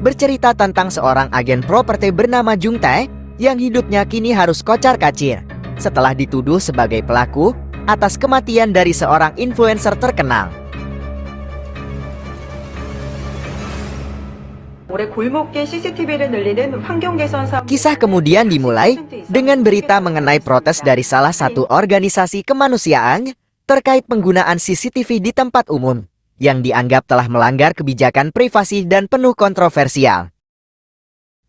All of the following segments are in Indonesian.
bercerita tentang seorang agen properti bernama Jung Tae yang hidupnya kini harus kocar-kacir setelah dituduh sebagai pelaku atas kematian dari seorang influencer terkenal. Kisah kemudian dimulai dengan berita mengenai protes dari salah satu organisasi kemanusiaan terkait penggunaan CCTV di tempat umum yang dianggap telah melanggar kebijakan privasi dan penuh kontroversial.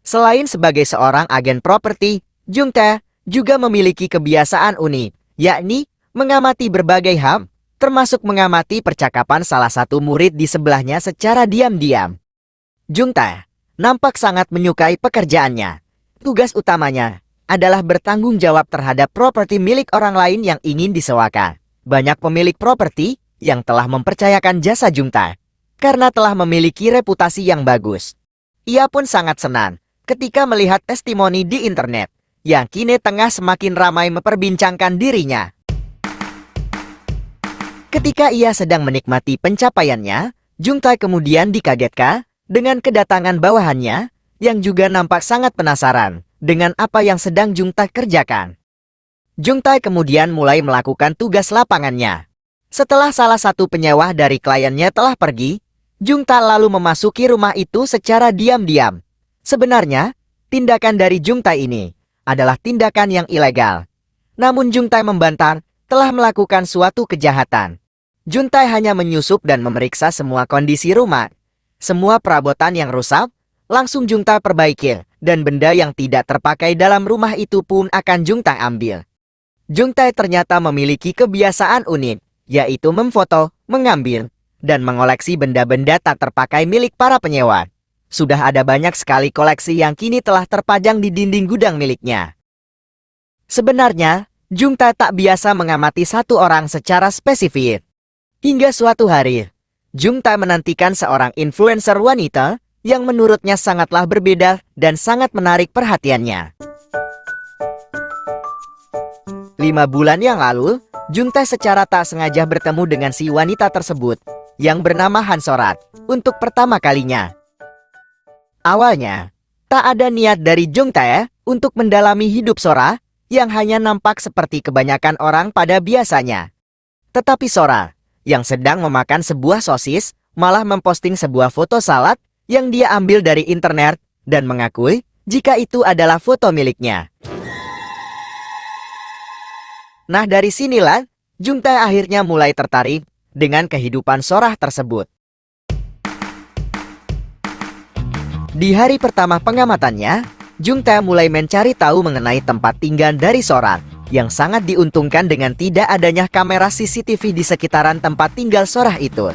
Selain sebagai seorang agen properti, Jung Tae juga memiliki kebiasaan unik, yakni mengamati berbagai hal, termasuk mengamati percakapan salah satu murid di sebelahnya secara diam-diam. Jung Tae nampak sangat menyukai pekerjaannya. Tugas utamanya adalah bertanggung jawab terhadap properti milik orang lain yang ingin disewakan. Banyak pemilik properti yang telah mempercayakan jasa Jung Tae karena telah memiliki reputasi yang bagus. Ia pun sangat senang ketika melihat testimoni di internet yang kini tengah semakin ramai memperbincangkan dirinya. Ketika ia sedang menikmati pencapaiannya, Jung Tae kemudian dikagetkan dengan kedatangan bawahannya yang juga nampak sangat penasaran dengan apa yang sedang Jung Tae kerjakan. Jung Tae kemudian mulai melakukan tugas lapangannya. Setelah salah satu penyewa dari kliennya telah pergi, Jung Tae lalu memasuki rumah itu secara diam-diam. Sebenarnya, tindakan dari Jung Tae ini adalah tindakan yang ilegal. Namun Jung Tae membantah telah melakukan suatu kejahatan. Jung Tae hanya menyusup dan memeriksa semua kondisi rumah. Semua perabotan yang rusak, langsung Jung Tae perbaiki, dan benda yang tidak terpakai dalam rumah itu pun akan Jung Tae ambil. Jung Tae ternyata memiliki kebiasaan unik, yaitu memfoto, mengambil, dan mengoleksi benda-benda tak terpakai milik para penyewa. Sudah ada banyak sekali koleksi yang kini telah terpajang di dinding gudang miliknya. Sebenarnya, Jung Tae tak biasa mengamati satu orang secara spesifik. Hingga suatu hari, Jung Tae menantikan seorang influencer wanita yang menurutnya sangatlah berbeda dan sangat menarik perhatiannya. 5 bulan yang lalu, Jung Tae secara tak sengaja bertemu dengan si wanita tersebut yang bernama Han Sorat untuk pertama kalinya. Awalnya, tak ada niat dari Jung Tae untuk mendalami hidup Sora yang hanya nampak seperti kebanyakan orang pada biasanya. Tetapi Sora yang sedang memakan sebuah sosis malah memposting sebuah foto salad yang dia ambil dari internet dan mengakui jika itu adalah foto miliknya. Nah, dari sinilah Jung Tae akhirnya mulai tertarik dengan kehidupan Sora tersebut. Di hari pertama pengamatannya, Jung Tae mulai mencari tahu mengenai tempat tinggal dari Sora yang sangat diuntungkan dengan tidak adanya kamera CCTV di sekitaran tempat tinggal Sora itu.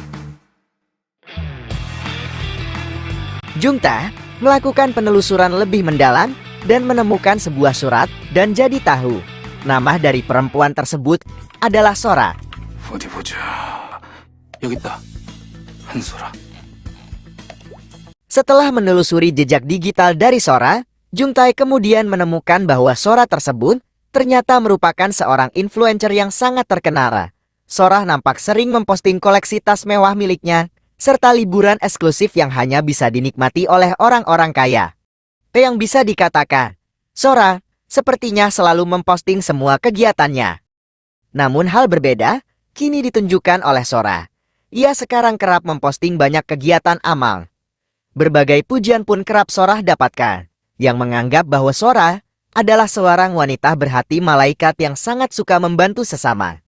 Jung Tae melakukan penelusuran lebih mendalam dan menemukan sebuah surat dan jadi tahu nama dari perempuan tersebut adalah Sora. 어디 보자. 여기 있다. 한소라. Setelah menelusuri jejak digital dari Sora, Jung Tae kemudian menemukan bahwa Sora tersebut ternyata merupakan seorang influencer yang sangat terkenal. Sora nampak sering memposting koleksi tas mewah miliknya, serta liburan eksklusif yang hanya bisa dinikmati oleh orang-orang kaya. Yang bisa dikatakan, Sora sepertinya selalu memposting semua kegiatannya. Namun hal berbeda kini ditunjukkan oleh Sora. Ia sekarang kerap memposting banyak kegiatan amal. Berbagai pujian pun kerap Sora dapatkan, yang menganggap bahwa Sora adalah seorang wanita berhati malaikat yang sangat suka membantu sesama.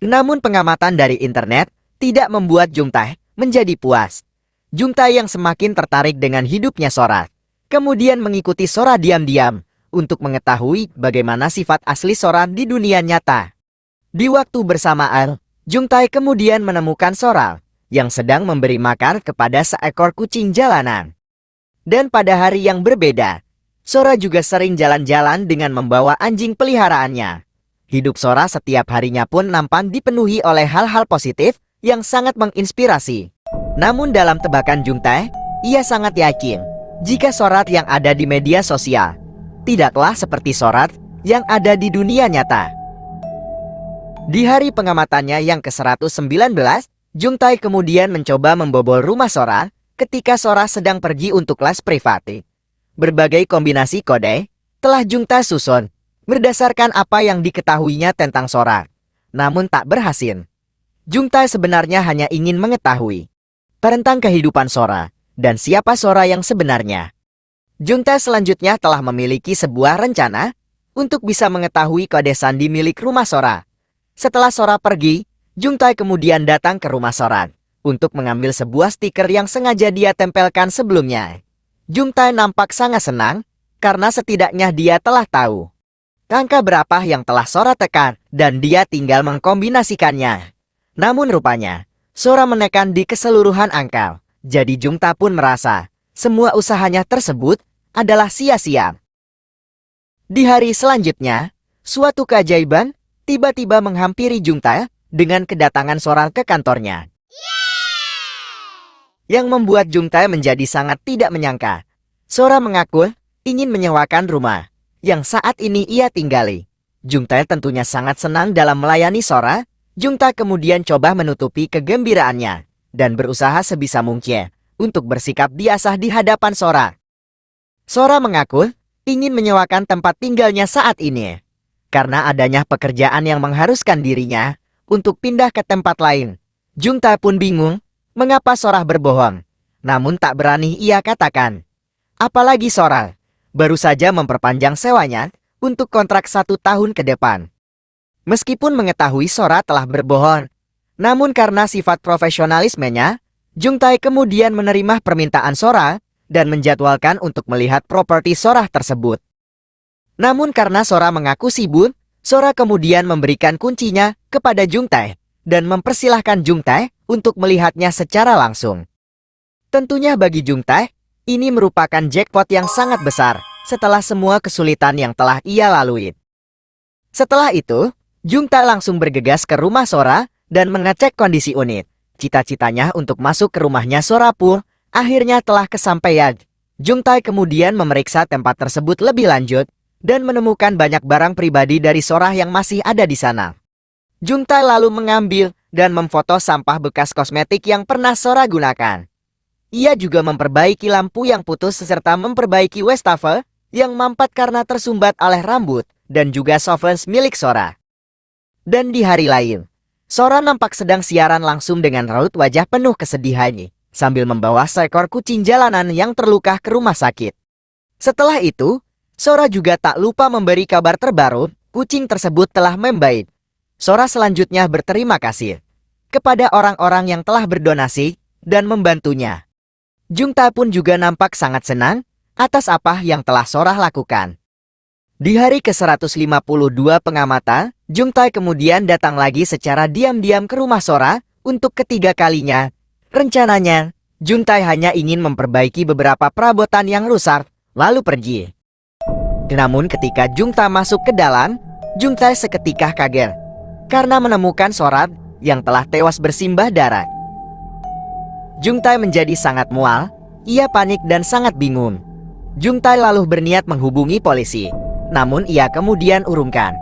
Namun pengamatan dari internet tidak membuat Jung Tae menjadi puas. Jung Tae yang semakin tertarik dengan hidupnya Sora, kemudian mengikuti Sora diam-diam untuk mengetahui bagaimana sifat asli Sora di dunia nyata. Di waktu bersamaan, Jung Tae kemudian menemukan Sora yang sedang memberi makan kepada seekor kucing jalanan. Dan pada hari yang berbeda, Sora juga sering jalan-jalan dengan membawa anjing peliharaannya. Hidup Sora setiap harinya pun nampak dipenuhi oleh hal-hal positif yang sangat menginspirasi. Namun dalam tebakan Jung Tae, ia sangat yakin jika Sora yang ada di media sosial tidaklah seperti Sora yang ada di dunia nyata. Di hari pengamatannya yang ke-119, Jung Tae kemudian mencoba membobol rumah Sora ketika Sora sedang pergi untuk kelas privat. Berbagai kombinasi kode telah Jungtae susun berdasarkan apa yang diketahuinya tentang Sora, namun tak berhasil. Jungtae sebenarnya hanya ingin mengetahui tentang kehidupan Sora dan siapa Sora yang sebenarnya. Jungtae selanjutnya telah memiliki sebuah rencana untuk bisa mengetahui kode sandi milik rumah Sora. Setelah Sora pergi, Jungtae kemudian datang ke rumah Sora untuk mengambil sebuah stiker yang sengaja dia tempelkan sebelumnya. Jungtae nampak sangat senang karena setidaknya dia telah tahu angka berapa yang telah Sora tekan dan dia tinggal mengkombinasikannya. Namun rupanya, Sora menekan di keseluruhan angka. Jadi Jungtae pun merasa semua usahanya tersebut adalah sia-sia. Di hari selanjutnya, suatu keajaiban tiba-tiba menghampiri Jungtae dengan kedatangan Sora ke kantornya. Yang membuat Jungtae menjadi sangat tidak menyangka. Sora mengaku ingin menyewakan rumah yang saat ini ia tinggali. Jungtae tentunya sangat senang dalam melayani Sora. Jungtae kemudian coba menutupi kegembiraannya dan berusaha sebisa mungkin untuk bersikap biasa di hadapan Sora. Sora mengaku ingin menyewakan tempat tinggalnya saat ini karena adanya pekerjaan yang mengharuskan dirinya untuk pindah ke tempat lain. Jungtae pun bingung mengapa Sora berbohong, namun tak berani ia katakan. Apalagi Sora baru saja memperpanjang sewanya untuk kontrak 1 tahun ke depan. Meskipun mengetahui Sora telah berbohong, namun karena sifat profesionalismenya, Jungtae kemudian menerima permintaan Sora dan menjadwalkan untuk melihat properti Sora tersebut. Namun karena Sora mengaku sibuk, Sora kemudian memberikan kuncinya kepada Jungtae dan mempersilahkan Jungtae untuk melihatnya secara langsung. Tentunya bagi Jungtae, ini merupakan jackpot yang sangat besar setelah semua kesulitan yang telah ia lalui. Setelah itu, Jungtae langsung bergegas ke rumah Sora dan mengecek kondisi unit. Cita-citanya untuk masuk ke rumahnya Sora pun akhirnya telah kesampaian. Jungtae kemudian memeriksa tempat tersebut lebih lanjut dan menemukan banyak barang pribadi dari Sora yang masih ada di sana. Jungtae lalu mengambil dan memfoto sampah bekas kosmetik yang pernah Sora gunakan. Ia juga memperbaiki lampu yang putus serta memperbaiki wastafel yang mampat karena tersumbat oleh rambut dan juga software milik Sora. Dan di hari lain, Sora nampak sedang siaran langsung dengan raut wajah penuh kesedihan sambil membawa seekor kucing jalanan yang terluka ke rumah sakit. Setelah itu, Sora juga tak lupa memberi kabar terbaru, kucing tersebut telah membaik. Sora selanjutnya berterima kasih kepada orang-orang yang telah berdonasi dan membantunya. Jungtae pun juga nampak sangat senang atas apa yang telah Sora lakukan. Di hari ke-152 pengamatan, Jungtae kemudian datang lagi secara diam-diam ke rumah Sora untuk ketiga kalinya. Rencananya, Jungtae hanya ingin memperbaiki beberapa perabotan yang rusak, lalu pergi. Namun ketika Jungtae masuk ke dalam, Jungtae seketika kaget karena menemukan Sora yang telah tewas bersimbah darah. Jungtae menjadi sangat mual, ia panik dan sangat bingung. Jungtae lalu berniat menghubungi polisi, namun ia kemudian urungkan.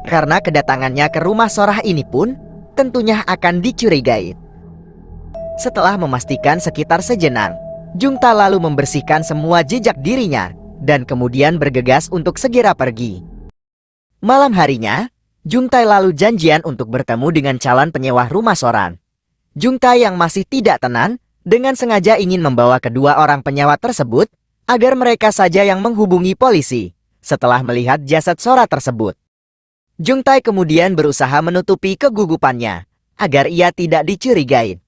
Karena kedatangannya ke rumah Sora ini pun tentunya akan dicurigai. Setelah memastikan sekitar sejenak, Jungtae lalu membersihkan semua jejak dirinya dan kemudian bergegas untuk segera pergi. Malam harinya, Jungtae lalu janjian untuk bertemu dengan calon penyewa rumah Sora. Jungtae yang masih tidak tenang dengan sengaja ingin membawa kedua orang penyewa tersebut agar mereka saja yang menghubungi polisi setelah melihat jasad Sora tersebut. Jungtae kemudian berusaha menutupi kegugupannya agar ia tidak dicurigai.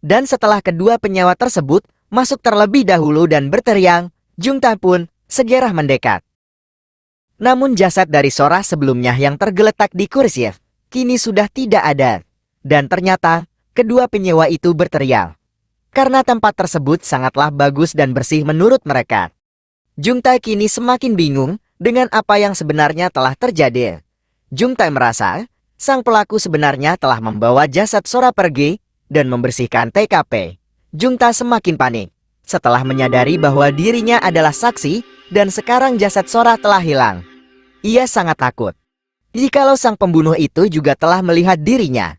Dan setelah kedua penyewa tersebut masuk terlebih dahulu dan berteriak, Jungtae pun segera mendekat. Namun jasad dari Sora sebelumnya yang tergeletak di kursi kini sudah tidak ada. Dan ternyata kedua penyewa itu berteriak karena tempat tersebut sangatlah bagus dan bersih menurut mereka. Jungtae kini semakin bingung dengan apa yang sebenarnya telah terjadi. Jungtae merasa sang pelaku sebenarnya telah membawa jasad Sora pergi dan membersihkan TKP. Jungtae semakin panik setelah menyadari bahwa dirinya adalah saksi dan sekarang jasad Sora telah hilang. Ia sangat takut jikalau sang pembunuh itu juga telah melihat dirinya.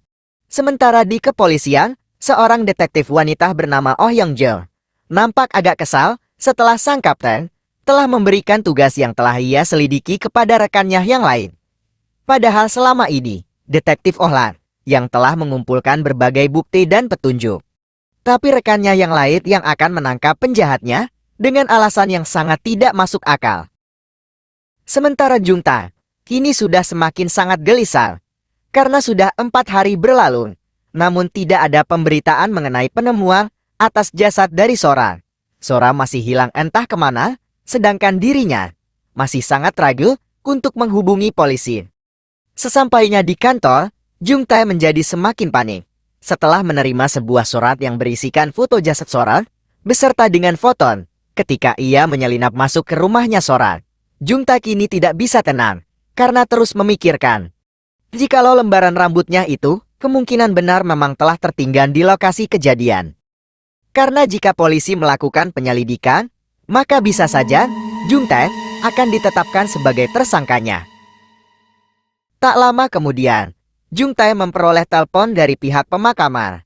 Sementara di kepolisian, Seorang detektif wanita bernama Oh Young Jo nampak agak kesal setelah sang kapten telah memberikan tugas yang telah ia selidiki kepada rekannya yang lain. Padahal selama ini, detektif Oh Lan yang telah mengumpulkan berbagai bukti dan petunjuk. Tapi rekannya yang lain yang akan menangkap penjahatnya dengan alasan yang sangat tidak masuk akal. Sementara Jung Tae kini sudah semakin sangat gelisah karena sudah 4 hari berlalu, namun tidak ada pemberitaan mengenai penemuan atas jasad dari Sora. Sora masih hilang entah kemana, sedangkan dirinya masih sangat ragu untuk menghubungi polisi. Sesampainya di kantor, Jung Tae menjadi semakin panik setelah menerima sebuah surat yang berisikan foto jasad Sora beserta dengan foton. Ketika ia menyelinap masuk ke rumahnya Sora, Jung Tae kini tidak bisa tenang karena terus memikirkan jikalau lembaran rambutnya itu kemungkinan benar memang telah tertinggal di lokasi kejadian. Karena jika polisi melakukan penyelidikan, maka bisa saja Jung Tae akan ditetapkan sebagai tersangkanya. Tak lama kemudian, Jung Tae memperoleh telepon dari pihak pemakaman.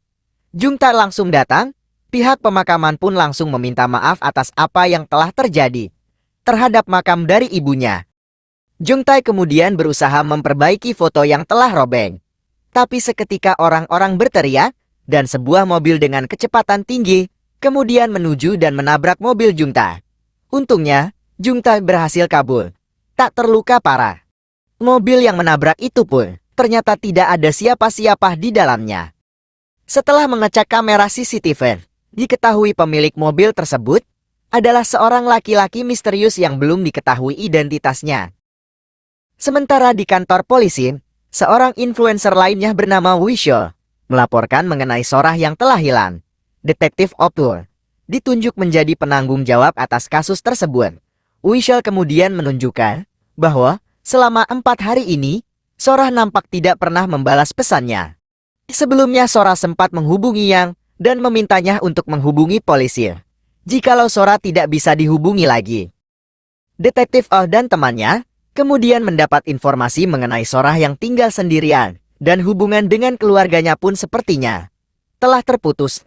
Jung Tae langsung datang, pihak pemakaman pun langsung meminta maaf atas apa yang telah terjadi terhadap makam dari ibunya. Jung Tae kemudian berusaha memperbaiki foto yang telah robek. Tapi seketika orang-orang berteriak, dan sebuah mobil dengan kecepatan tinggi kemudian menuju dan menabrak mobil Jung Tae. Untungnya, Jung Tae berhasil kabur, tak terluka parah. Mobil yang menabrak itu pun ternyata tidak ada siapa-siapa di dalamnya. Setelah mengecek kamera CCTV, diketahui pemilik mobil tersebut adalah seorang laki-laki misterius yang belum diketahui identitasnya. Sementara di kantor polisi, seorang influencer lainnya bernama Wishul melaporkan mengenai Sora yang telah hilang. Detektif Optul ditunjuk menjadi penanggung jawab atas kasus tersebut. Wishul kemudian menunjukkan bahwa selama 4 hari ini, Sora nampak tidak pernah membalas pesannya. Sebelumnya Sora sempat menghubungi Yang dan memintanya untuk menghubungi polisi jikalau Sora tidak bisa dihubungi lagi. Detektif Oh dan temannya kemudian mendapat informasi mengenai Sora yang tinggal sendirian dan hubungan dengan keluarganya pun sepertinya telah terputus.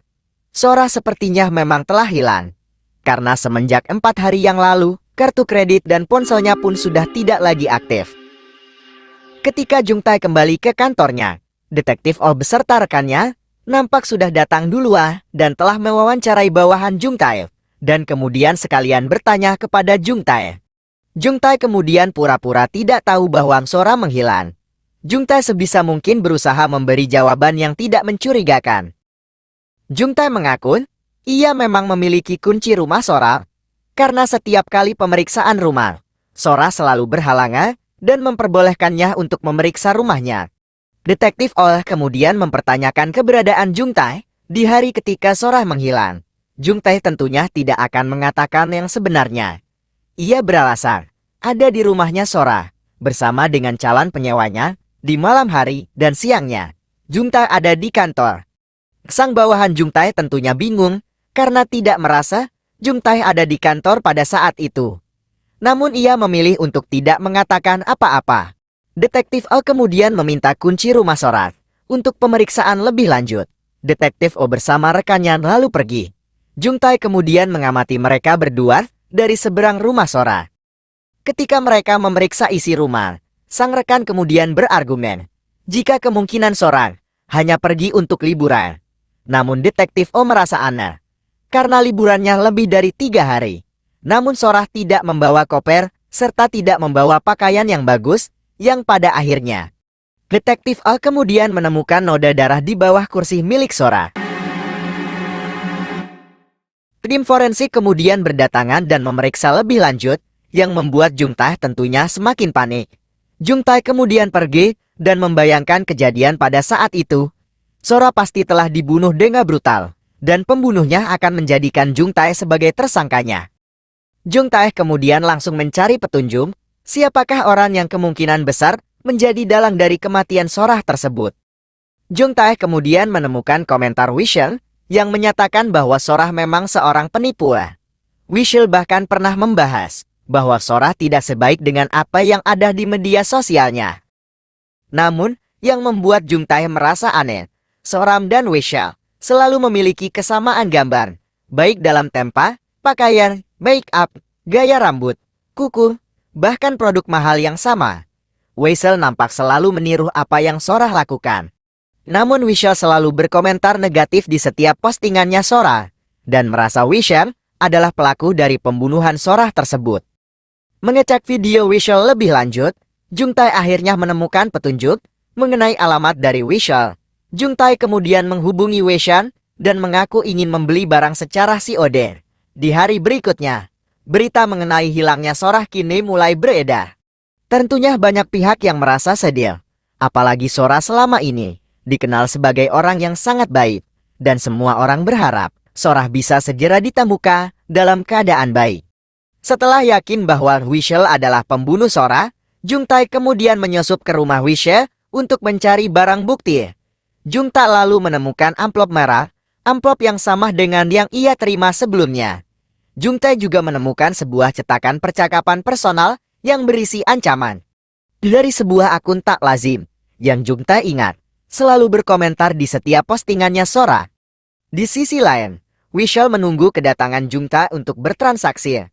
Sora sepertinya memang telah hilang karena semenjak 4 hari yang lalu kartu kredit dan ponselnya pun sudah tidak lagi aktif. Ketika Jung Tae kembali ke kantornya, detektif Oh beserta rekannya nampak sudah datang duluan dan telah mewawancarai bawahan Jung Tae dan kemudian sekalian bertanya kepada Jung Tae. Jung Tae kemudian pura-pura tidak tahu bahwa Sora menghilang. Jung Tae sebisa mungkin berusaha memberi jawaban yang tidak mencurigakan. Jung Tae mengaku ia memang memiliki kunci rumah Sora karena setiap kali pemeriksaan rumah, Sora selalu berhalangan dan memperbolehkannya untuk memeriksa rumahnya. Detektif Oh kemudian mempertanyakan keberadaan Jung Tae di hari ketika Sora menghilang. Jung Tae tentunya tidak akan mengatakan yang sebenarnya. Ia beralasan ada di rumahnya Sora bersama dengan calon penyewanya di malam hari dan siangnya Jung Tae ada di kantor. Sang bawahan Jung Tae tentunya bingung karena tidak merasa Jung Tae ada di kantor pada saat itu. Namun ia memilih untuk tidak mengatakan apa-apa. Detektif O kemudian meminta kunci rumah Sora untuk pemeriksaan lebih lanjut. Detektif O bersama rekannya lalu pergi. Jung Tae kemudian mengamati mereka berdua dari seberang rumah Sora. Ketika mereka memeriksa isi rumah, sang rekan kemudian berargumen jika kemungkinan Sora hanya pergi untuk liburan. Namun detektif O merasa aneh karena liburannya lebih dari 3 hari. Namun Sora tidak membawa koper serta tidak membawa pakaian yang bagus yang pada akhirnya detektif O kemudian menemukan noda darah di bawah kursi milik Sora. Tim forensik kemudian berdatangan dan memeriksa lebih lanjut yang membuat Jung Tae tentunya semakin panik. Jung Tae kemudian pergi dan membayangkan kejadian pada saat itu. Sora pasti telah dibunuh dengan brutal dan pembunuhnya akan menjadikan Jung Tae sebagai tersangkanya. Jung Tae kemudian langsung mencari petunjuk siapakah orang yang kemungkinan besar menjadi dalang dari kematian Sora tersebut. Jung Tae kemudian menemukan komentar Wishul yang menyatakan bahwa Sora memang seorang penipu. Wishul bahkan pernah membahas bahwa Sora tidak sebaik dengan apa yang ada di media sosialnya. Namun, yang membuat Jung Tae merasa aneh, Sora dan Wishul selalu memiliki kesamaan gambar, baik dalam tempa, pakaian, make up, gaya rambut, kuku, bahkan produk mahal yang sama. Weisheng nampak selalu meniru apa yang Sora lakukan. Namun Weisheng selalu berkomentar negatif di setiap postingannya Sora, dan merasa Weisheng adalah pelaku dari pembunuhan Sora tersebut. Mengecek video Weisheng lebih lanjut, Jungtae akhirnya menemukan petunjuk mengenai alamat dari Weisheng. Jungtae kemudian menghubungi Weisheng dan mengaku ingin membeli barang secara COD. Di hari berikutnya, berita mengenai hilangnya Sora kini mulai beredar. Tentunya banyak pihak yang merasa sedih, apalagi Sora selama ini dikenal sebagai orang yang sangat baik, dan semua orang berharap Sora bisa segera ditemukan dalam keadaan baik. Setelah yakin bahwa Weisheng adalah pembunuh Sora, Jungtae kemudian menyusup ke rumah Weisheng untuk mencari barang bukti. Jungtae lalu menemukan amplop merah, amplop yang sama dengan yang ia terima sebelumnya. Jungtae juga menemukan sebuah cetakan percakapan personal yang berisi ancaman dari sebuah akun tak lazim yang Jungtae ingat selalu berkomentar di setiap postingannya Sora. Di sisi lain, Weisheng menunggu kedatangan Jungtae untuk bertransaksi.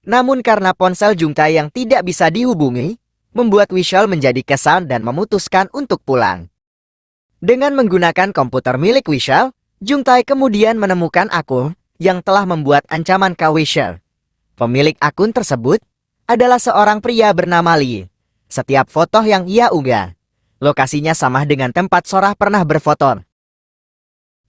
Namun karena ponsel Jungtae yang tidak bisa dihubungi, membuat Weisheng menjadi kesal dan memutuskan untuk pulang. Dengan menggunakan komputer milik Weisheng, Jungtae kemudian menemukan akun yang telah membuat ancaman ke Weisheng. Pemilik akun tersebut adalah seorang pria bernama Lee. Setiap foto yang ia unggah, lokasinya sama dengan tempat Sora pernah berfoto.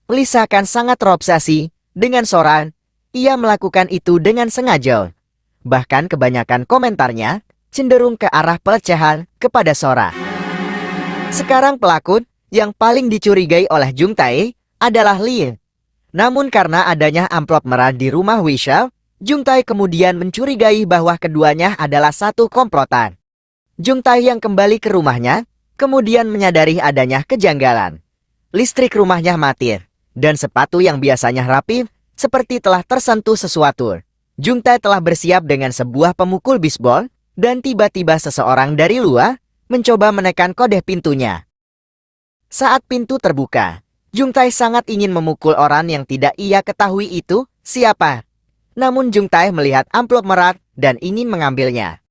Lee seakan sangat terobsesi dengan Sora. Ia melakukan itu dengan sengaja. Bahkan kebanyakan komentarnya cenderung ke arah pelecehan kepada Sora. Sekarang pelaku yang paling dicurigai oleh Jungtae adalah Lee. Namun karena adanya amplop merah di rumah Weisheng, Jungtae kemudian mencurigai bahwa keduanya adalah satu komplotan. Jungtae yang kembali ke rumahnya kemudian menyadari adanya kejanggalan. Listrik rumahnya mati, dan sepatu yang biasanya rapi seperti telah tersentuh sesuatu. Jungtae telah bersiap dengan sebuah pemukul bisbol, dan tiba-tiba seseorang dari luar mencoba menekan kode pintunya. Saat pintu terbuka, Jungtae sangat ingin memukul orang yang tidak ia ketahui itu siapa. Namun Jungtae melihat amplop merah dan ingin mengambilnya.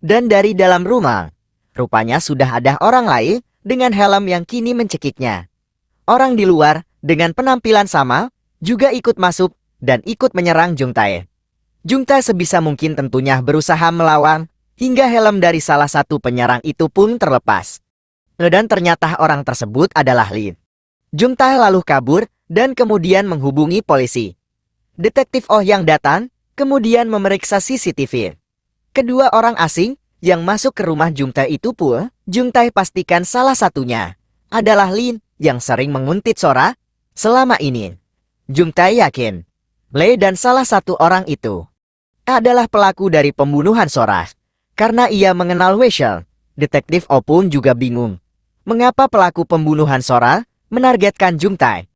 Dan dari dalam rumah, rupanya sudah ada orang lain dengan helm yang kini mencekiknya. Orang di luar dengan penampilan sama juga ikut masuk dan ikut menyerang Jungtae. Jungtae sebisa mungkin tentunya berusaha melawan, hingga helm dari salah satu penyerang itu pun terlepas. Dan ternyata orang tersebut adalah Lee. Jungtae lalu kabur dan kemudian menghubungi polisi. Detektif Oh yang datang kemudian memeriksa CCTV. Kedua orang asing yang masuk ke rumah Jungtae itu pun, Jungtae pastikan salah satunya adalah Lee yang sering menguntit Sora selama ini. Jungtae yakin Lee dan salah satu orang itu adalah pelaku dari pembunuhan Sora. Karena ia mengenal Weisheng, Detektif Oh pun juga bingung mengapa pelaku pembunuhan Sora menargetkan Jungtae.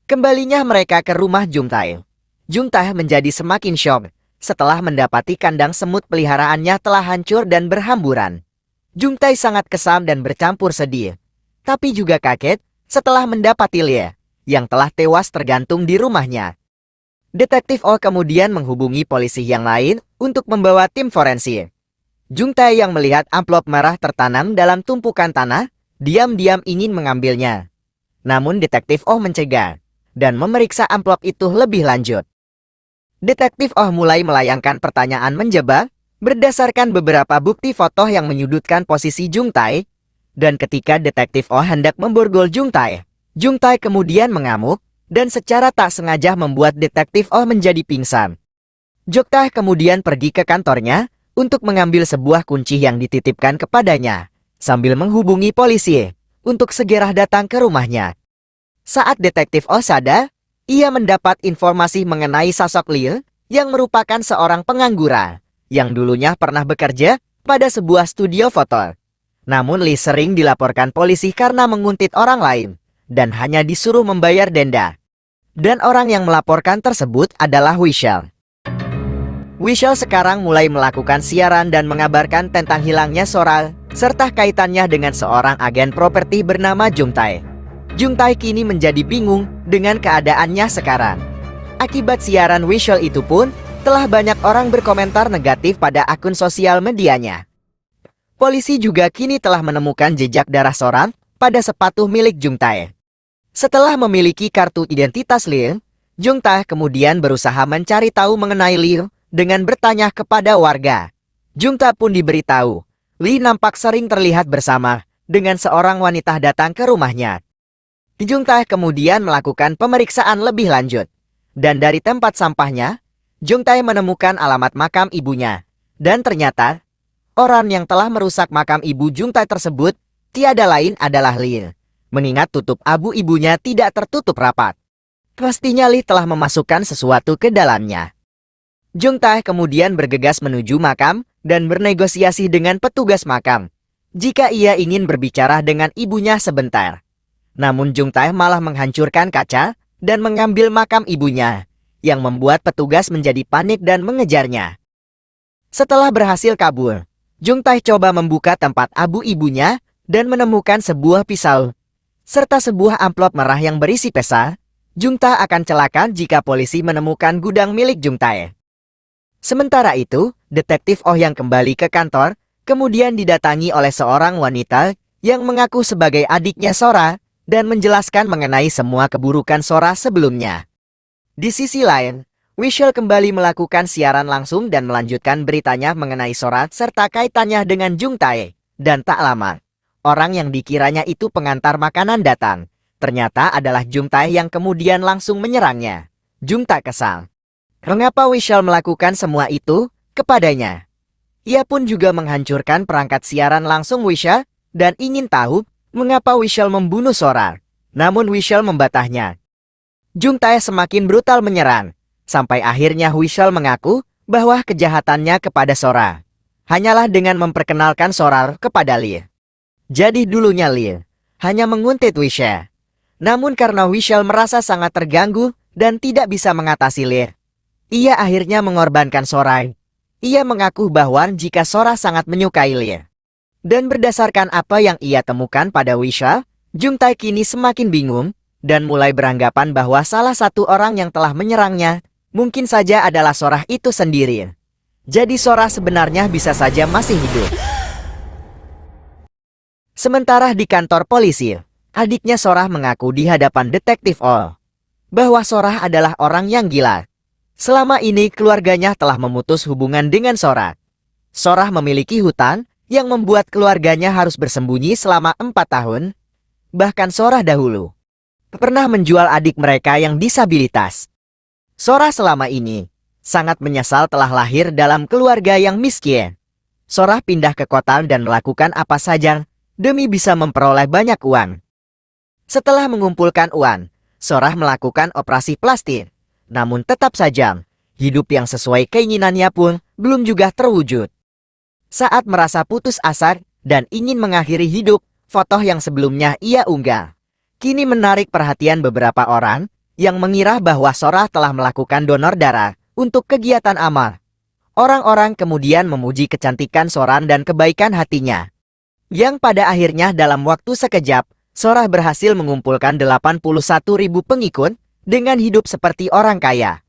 Kembalinya mereka ke rumah Jungtae. Jungtae menjadi semakin syok setelah mendapati kandang semut peliharaannya telah hancur dan berhamburan. Jungtae sangat kesal dan bercampur sedih, tapi juga kaget setelah mendapati Lee yang telah tewas tergantung di rumahnya. Detektif Oh kemudian menghubungi polisi yang lain untuk membawa tim forensik. Jungtae yang melihat amplop merah tertanam dalam tumpukan tanah, diam-diam ingin mengambilnya. Namun Detektif Oh mencegah dan memeriksa amplop itu lebih lanjut. Detektif Oh mulai melayangkan pertanyaan menjebak berdasarkan beberapa bukti foto yang menyudutkan posisi Jungtae. Dan ketika Detektif Oh hendak memborgol Jungtae, Jungtae kemudian mengamuk dan secara tak sengaja membuat Detektif Oh menjadi pingsan. Jungtae kemudian pergi ke kantornya untuk mengambil sebuah kunci yang dititipkan kepadanya, sambil menghubungi polisi untuk segera datang ke rumahnya. Saat Detektif Oh sadar, ia mendapat informasi mengenai sosok Lee yang merupakan seorang pengangguran yang dulunya pernah bekerja pada sebuah studio foto. Namun Lee sering dilaporkan polisi karena menguntit orang lain dan hanya disuruh membayar denda. Dan orang yang melaporkan tersebut adalah Weisheng. Weisheng sekarang mulai melakukan siaran dan mengabarkan tentang hilangnya Sora serta kaitannya dengan seorang agen properti bernama Jungtae. Jungtae kini menjadi bingung dengan keadaannya sekarang. Akibat siaran Wishal itu pun, telah banyak orang berkomentar negatif pada akun sosial medianya. Polisi juga kini telah menemukan jejak darah Sora pada sepatu milik Jungtae. Setelah memiliki kartu identitas Lee, Jungtae kemudian berusaha mencari tahu mengenai Lee dengan bertanya kepada warga. Jungtae pun diberitahu, Lee nampak sering terlihat bersama dengan seorang wanita datang ke rumahnya. Jungtae kemudian melakukan pemeriksaan lebih lanjut. Dan dari tempat sampahnya, Jungtae menemukan alamat makam ibunya. Dan ternyata, orang yang telah merusak makam ibu Jungtae tersebut tiada lain adalah Lee. Mengingat tutup abu ibunya tidak tertutup rapat. Pastinya Lee telah memasukkan sesuatu ke dalamnya. Jungtae kemudian bergegas menuju makam dan bernegosiasi dengan petugas makam jika ia ingin berbicara dengan ibunya sebentar. Namun Jungtae malah menghancurkan kaca dan mengambil makam ibunya, yang membuat petugas menjadi panik dan mengejarnya. Setelah berhasil kabur, Jungtae coba membuka tempat abu ibunya dan menemukan sebuah pisau, serta sebuah amplop merah yang berisi pesa. Jungtae akan celaka jika polisi menemukan gudang milik Jungtae. Sementara itu, detektif Oh yang kembali ke kantor, kemudian didatangi oleh seorang wanita yang mengaku sebagai adiknya Sora, dan menjelaskan mengenai semua keburukan Sora sebelumnya. Di sisi lain, Wishal kembali melakukan siaran langsung dan melanjutkan beritanya mengenai Sora serta kaitannya dengan Jungtae. Dan tak lama, orang yang dikiranya itu pengantar makanan datang. Ternyata adalah Jungtae yang kemudian langsung menyerangnya. Jungtae kesal. Mengapa Wishal melakukan semua itu kepadanya? Ia pun juga menghancurkan perangkat siaran langsung Wishal dan ingin tahu mengapa Wishal membunuh Sora. Namun Wishal membatahnya. Jungtae semakin brutal menyerang, sampai akhirnya Wishal mengaku bahwa kejahatannya kepada Sora hanyalah dengan memperkenalkan Sora kepada Lee. Jadi dulunya Lee hanya menguntit Wishal. Namun karena Wishal merasa sangat terganggu dan tidak bisa mengatasi Lee, ia akhirnya mengorbankan Sora. Ia mengaku bahwa jika Sora sangat menyukai Lee. Dan berdasarkan apa yang ia temukan pada Wishal, Jungtae kini semakin bingung dan mulai beranggapan bahwa salah satu orang yang telah menyerangnya mungkin saja adalah Sora itu sendiri. Jadi Sora sebenarnya bisa saja masih hidup. Sementara di kantor polisi, adiknya Sora mengaku di hadapan detektif Oh bahwa Sora adalah orang yang gila. Selama ini keluarganya telah memutus hubungan dengan Sora. Sora memiliki hutang yang membuat keluarganya harus bersembunyi selama 4 tahun. Bahkan Sora dahulu pernah menjual adik mereka yang disabilitas. Sora selama ini sangat menyesal telah lahir dalam keluarga yang miskin. Sora pindah ke kota dan melakukan apa saja demi bisa memperoleh banyak uang. Setelah mengumpulkan uang, Sora melakukan operasi plastik. Namun tetap saja, hidup yang sesuai keinginannya pun belum juga terwujud. Saat merasa putus asa dan ingin mengakhiri hidup, foto yang sebelumnya ia unggah kini menarik perhatian beberapa orang yang mengira bahwa Sora telah melakukan donor darah untuk kegiatan amal. Orang-orang kemudian memuji kecantikan Sora dan kebaikan hatinya. Yang pada akhirnya dalam waktu sekejap, Sora berhasil mengumpulkan 81.000 pengikut dengan hidup seperti orang kaya.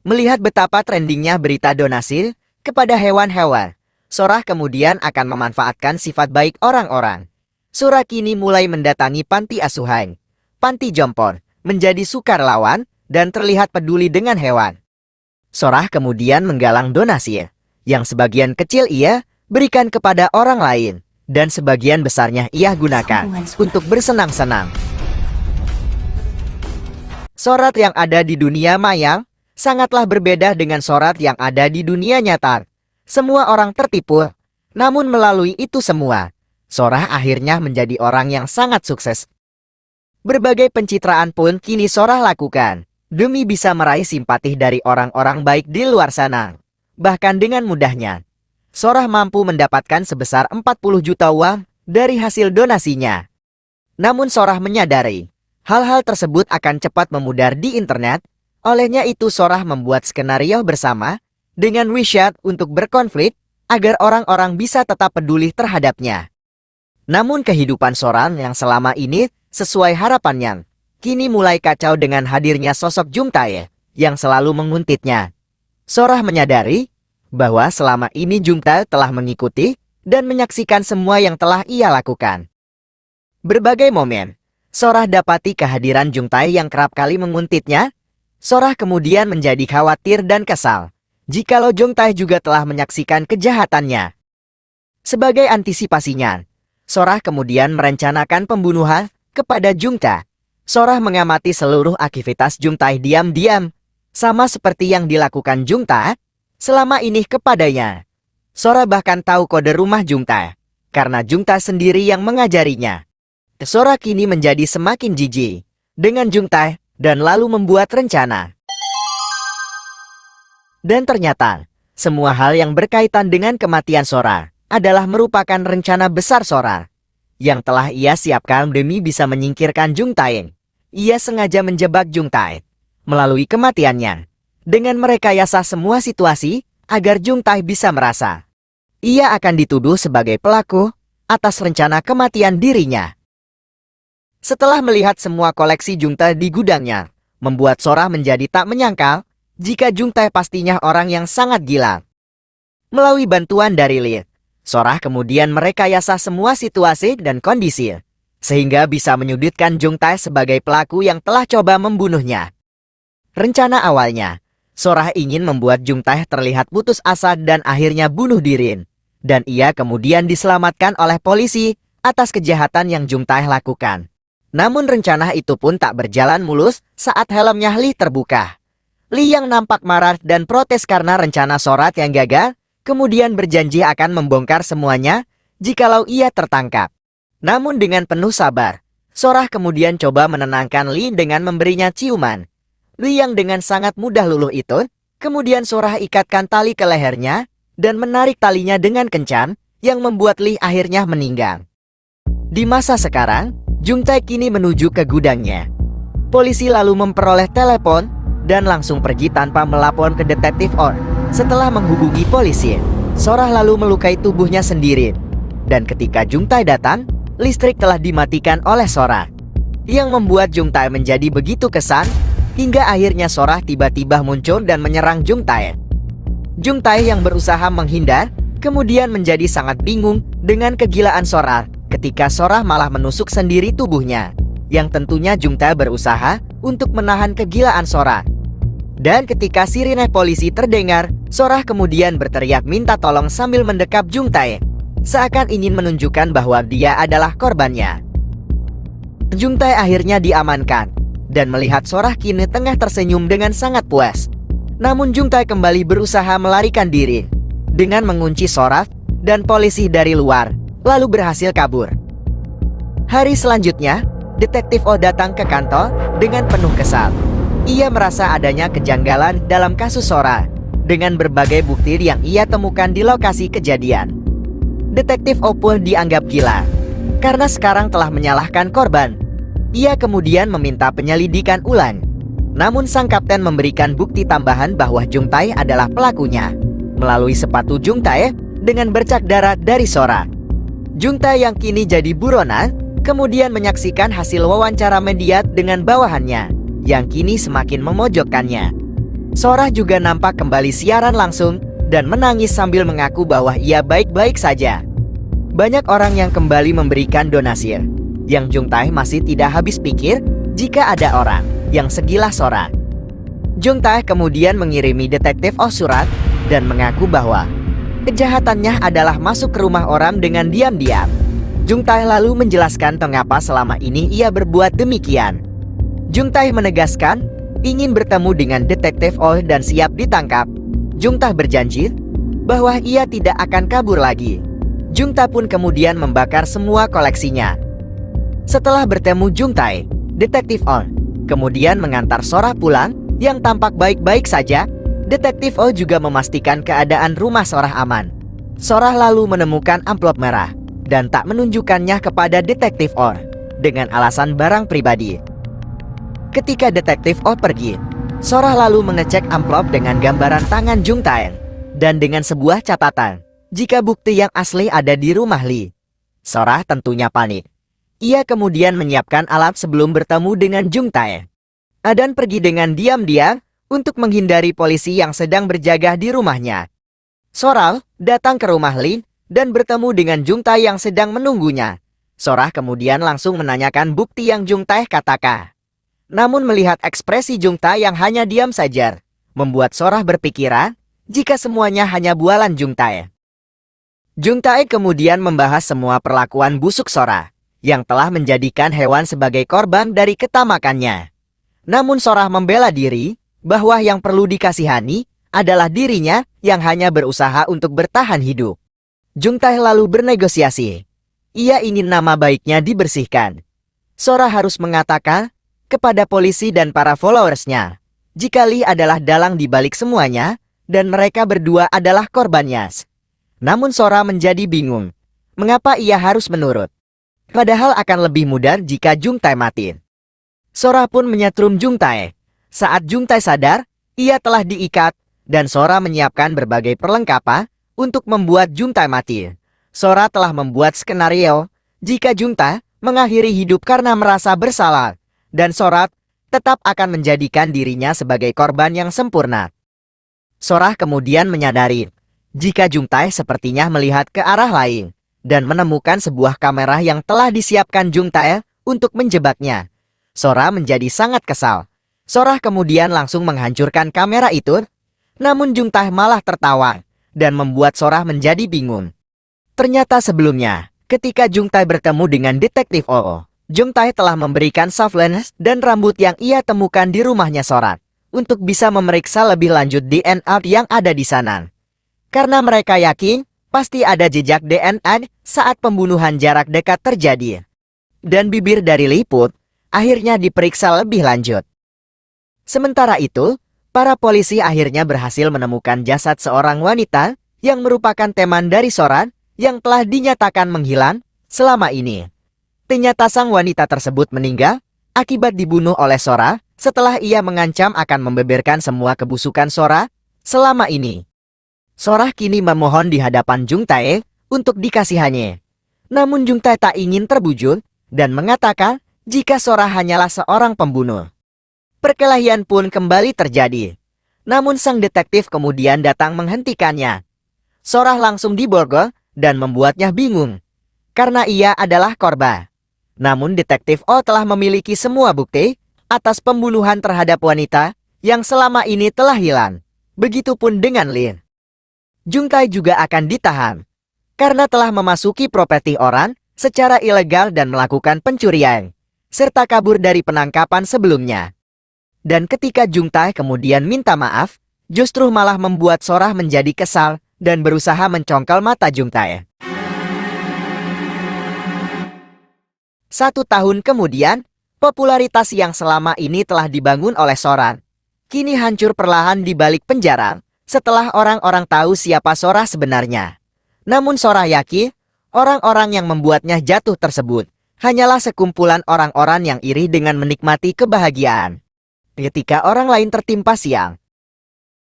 Melihat betapa trendingnya berita donasi kepada hewan-hewan, Sora kemudian akan memanfaatkan sifat baik orang-orang. Sora kini mulai mendatangi panti asuhan, panti jompo, menjadi sukarelawan, dan terlihat peduli dengan hewan. Sora kemudian menggalang donasi, yang sebagian kecil ia berikan kepada orang lain, dan sebagian besarnya ia gunakan untuk bersenang-senang. Sora yang ada di dunia maya sangatlah berbeda dengan Sora yang ada di dunia nyata. Semua orang tertipu, namun melalui itu semua, Sora akhirnya menjadi orang yang sangat sukses. Berbagai pencitraan pun kini Sora lakukan, demi bisa meraih simpati dari orang-orang baik di luar sana. Bahkan dengan mudahnya, Sora mampu mendapatkan sebesar 40 juta uang dari hasil donasinya. Namun Sora menyadari, hal-hal tersebut akan cepat memudar di internet. Olehnya itu Sora membuat skenario bersama dengan Wishal untuk berkonflik agar orang-orang bisa tetap peduli terhadapnya. Namun kehidupan Sora yang selama ini Sesuai harapannya, kini mulai kacau dengan hadirnya sosok Jung Tae yang selalu menguntitnya. Sora menyadari bahwa selama ini Jung Tae telah mengikuti dan menyaksikan semua yang telah ia lakukan. Berbagai momen, Sora dapati kehadiran Jung Tae yang kerap kali menguntitnya. Sora kemudian menjadi khawatir dan kesal jikalau Jung Tae juga telah menyaksikan kejahatannya. Sebagai antisipasinya, Sora kemudian merencanakan pembunuhan kepada Jung Tae. Sora mengamati seluruh aktivitas Jung Tae diam-diam, sama seperti yang dilakukan Jung Tae selama ini kepadanya. Sora bahkan tahu kode rumah Jung Tae, karena Jung Tae sendiri yang mengajarinya. Sora kini menjadi semakin jijik dengan Jung Tae dan lalu membuat rencana. Dan ternyata, semua hal yang berkaitan dengan kematian Sora adalah merupakan rencana besar Sora yang telah ia siapkan demi bisa menyingkirkan Jung Tae. Ia sengaja menjebak Jung Tae melalui kematiannya dengan merekayasa semua situasi agar Jung Tae bisa merasa ia akan dituduh sebagai pelaku atas rencana kematian dirinya. Setelah melihat semua koleksi Jung Tae di gudangnya, membuat Sora menjadi tak menyangkal jika Jung Tae pastinya orang yang sangat gila. Melalui bantuan dari Lee, Sora kemudian merekayasa semua situasi dan kondisi, sehingga bisa menyudutkan Jung Tae sebagai pelaku yang telah coba membunuhnya. Rencana awalnya, Sora ingin membuat Jung Tae terlihat putus asa dan akhirnya bunuh diri. Dan ia kemudian diselamatkan oleh polisi atas kejahatan yang Jung Tae lakukan. Namun rencana itu pun tak berjalan mulus saat helmnya Lee terbuka. Lee yang nampak marah dan protes karena rencana Sora yang gagal, kemudian berjanji akan membongkar semuanya jikalau ia tertangkap. Namun dengan penuh sabar, Sora kemudian coba menenangkan Lee dengan memberinya ciuman. Lee yang dengan sangat mudah luluh itu, kemudian Sora ikatkan tali ke lehernya dan menarik talinya dengan kencang yang membuat Lee akhirnya meninggal. Di masa sekarang, Jung Tae kini menuju ke gudangnya. Polisi lalu memperoleh telepon dan langsung pergi tanpa melapor ke detektif Or. Setelah menghubungi polisi, Sora lalu melukai tubuhnya sendiri. Dan ketika Jung Tae datang, listrik telah dimatikan oleh Sora, yang membuat Jung Tae menjadi begitu kesal, hingga akhirnya Sora tiba-tiba muncul dan menyerang Jung Tae. Jung Tae yang berusaha menghindar, kemudian menjadi sangat bingung dengan kegilaan Sora ketika Sora malah menusuk sendiri tubuhnya, yang tentunya Jung Tae berusaha untuk menahan kegilaan Sora. Dan ketika sirine polisi terdengar, Sora kemudian berteriak minta tolong sambil mendekap Jung Tae, seakan ingin menunjukkan bahwa dia adalah korbannya. Jung Tae akhirnya diamankan, dan melihat Sora kini tengah tersenyum dengan sangat puas. Namun Jung Tae kembali berusaha melarikan diri, dengan mengunci Sora dan polisi dari luar, lalu berhasil kabur. Hari selanjutnya, Detektif O datang ke kantor dengan penuh kesal. Ia merasa adanya kejanggalan dalam kasus Sora, dengan berbagai bukti yang ia temukan di lokasi kejadian. Detektif O pun dianggap gila, karena sekarang telah menyalahkan korban. Ia kemudian meminta penyelidikan ulang. Namun sang kapten memberikan bukti tambahan bahwa Jung Tae adalah pelakunya, melalui sepatu Jung Tae dengan bercak darah dari Sora. Jung Tae yang kini jadi buronan, kemudian menyaksikan hasil wawancara media dengan bawahannya, yang kini semakin memojokkannya. Sora juga nampak kembali siaran langsung dan menangis sambil mengaku bahwa ia baik-baik saja. Banyak orang yang kembali memberikan donasi, yang Jung Tae masih tidak habis pikir jika ada orang yang segila Sora. Jung Tae kemudian mengirimi detektif O surat dan mengaku bahwa kejahatannya adalah masuk ke rumah orang dengan diam-diam. Jung Tae lalu menjelaskan mengapa selama ini ia berbuat demikian. Jung Tae menegaskan ingin bertemu dengan detektif O dan siap ditangkap. Jung Tae berjanji bahwa ia tidak akan kabur lagi. Jung Tae pun kemudian membakar semua koleksinya. Setelah bertemu Jung Tae, detektif O kemudian mengantar Sora pulang yang tampak baik-baik saja. Detektif O juga memastikan keadaan rumah Sora aman. Sora lalu menemukan amplop merah dan tak menunjukkannya kepada detektif O dengan alasan barang pribadi. Ketika detektif O pergi, Sora lalu mengecek amplop dengan gambaran tangan Jung Tae dan dengan sebuah catatan jika bukti yang asli ada di rumah Lee. Sora tentunya panik. Ia kemudian menyiapkan alat sebelum bertemu dengan Jung Tae. Dan pergi dengan diam-diam untuk menghindari polisi yang sedang berjaga di rumahnya. Sora datang ke rumah Lin dan bertemu dengan Jung Tae yang sedang menunggunya. Sora kemudian langsung menanyakan bukti yang Jung Tae katakan. Namun melihat ekspresi Jung Tae yang hanya diam saja, membuat Sora berpikiran jika semuanya hanya bualan Jung Tae. Jung Tae kemudian membahas semua perlakuan busuk Sora yang telah menjadikan hewan sebagai korban dari ketamakannya. Namun Sora membela diri bahwa yang perlu dikasihani adalah dirinya yang hanya berusaha untuk bertahan hidup. Jung Tae lalu bernegosiasi. Ia ingin nama baiknya dibersihkan. Sora harus mengatakan kepada polisi dan para followersnya jika Lee adalah dalang di balik semuanya dan mereka berdua adalah korbannya. Namun Sora menjadi bingung. Mengapa ia harus menurut? Padahal akan lebih mudah jika Jung Tae mati. Sora pun menyetrum Jung Tae. Saat Jung Tae sadar, ia telah diikat dan Sora menyiapkan berbagai perlengkapan untuk membuat Jung Tae mati. Sora telah membuat skenario jika Jung Tae mengakhiri hidup karena merasa bersalah dan Sora tetap akan menjadikan dirinya sebagai korban yang sempurna. Sora kemudian menyadari jika Jung Tae sepertinya melihat ke arah lain dan menemukan sebuah kamera yang telah disiapkan Jung Tae untuk menjebaknya. Sora menjadi sangat kesal. Sora kemudian langsung menghancurkan kamera itu, namun Jung Tae malah tertawa dan membuat Sora menjadi bingung. Ternyata sebelumnya, ketika Jung Tae bertemu dengan detektif Oh, Jung Tae telah memberikan surveillance dan rambut yang ia temukan di rumahnya Sora untuk bisa memeriksa lebih lanjut DNA yang ada di sana. Karena mereka yakin pasti ada jejak DNA saat pembunuhan jarak dekat terjadi. Dan bibir dari Liput akhirnya diperiksa lebih lanjut. Sementara itu, para polisi akhirnya berhasil menemukan jasad seorang wanita yang merupakan teman dari Sora yang telah dinyatakan menghilang selama ini. Ternyata sang wanita tersebut meninggal akibat dibunuh oleh Sora setelah ia mengancam akan membeberkan semua kebusukan Sora selama ini. Sora kini memohon di hadapan Jung Tae untuk dikasihani. Namun Jung Tae tak ingin terbujur dan mengatakan jika Sora hanyalah seorang pembunuh. Perkelahian pun kembali terjadi. Namun sang detektif kemudian datang menghentikannya. Sora langsung diborgol dan membuatnya bingung karena ia adalah korban. Namun detektif O telah memiliki semua bukti atas pembunuhan terhadap wanita yang selama ini telah hilang. Begitupun dengan Lin. Jung Tae juga akan ditahan karena telah memasuki properti orang secara ilegal dan melakukan pencurian serta kabur dari penangkapan sebelumnya. Dan ketika Jung Tae kemudian minta maaf, justru malah membuat Sora menjadi kesal dan berusaha mencongkel mata Jung Tae. 1 tahun kemudian, popularitas yang selama ini telah dibangun oleh Sora kini hancur perlahan di balik penjara setelah orang-orang tahu siapa Sora sebenarnya. Namun Sora yakin orang-orang yang membuatnya jatuh tersebut hanyalah sekumpulan orang-orang yang iri dengan menikmati kebahagiaan ketika orang lain tertimpa sial.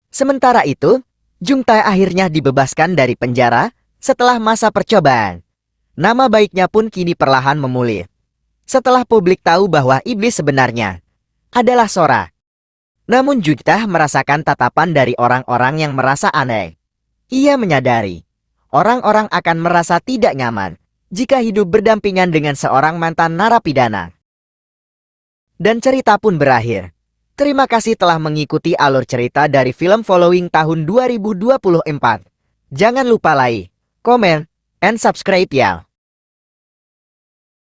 Sementara itu, Jung Tae akhirnya dibebaskan dari penjara setelah masa percobaan. Nama baiknya pun kini perlahan memulih setelah publik tahu bahwa iblis sebenarnya adalah Sora. Namun Jung Tae merasakan tatapan dari orang-orang yang merasa aneh. Ia menyadari orang-orang akan merasa tidak nyaman jika hidup berdampingan dengan seorang mantan narapidana. Dan cerita pun berakhir. Terima kasih telah mengikuti alur cerita dari film Following tahun 2024. Jangan lupa like, comment, and subscribe ya.